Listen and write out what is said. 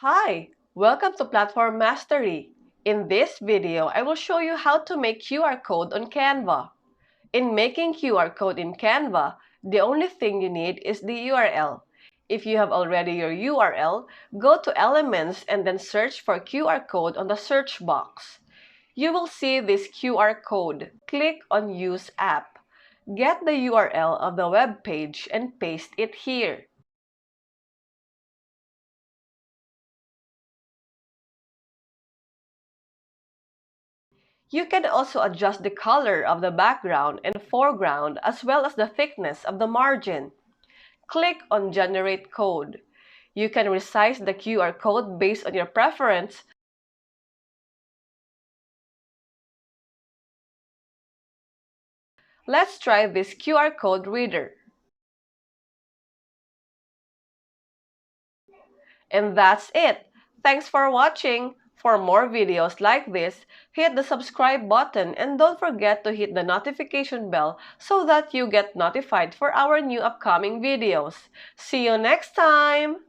Hi! Welcome to Platform Mastery. In this video, I will show you how to make QR code on Canva. In making QR code in Canva, the only thing you need is the URL. If you have already your URL, go to Elements and then search for QR code on the search box. You will see this QR code. Click on Use App. Get the URL of the web page and paste it here. You can also adjust the color of the background and foreground as well as the thickness of the margin. Click on Generate Code. You can resize the QR code based on your preference. Let's try this QR code reader. And that's it. Thanks for watching. For more videos like this, hit the subscribe button and don't forget to hit the notification bell so that you get notified for our new upcoming videos. See you next time!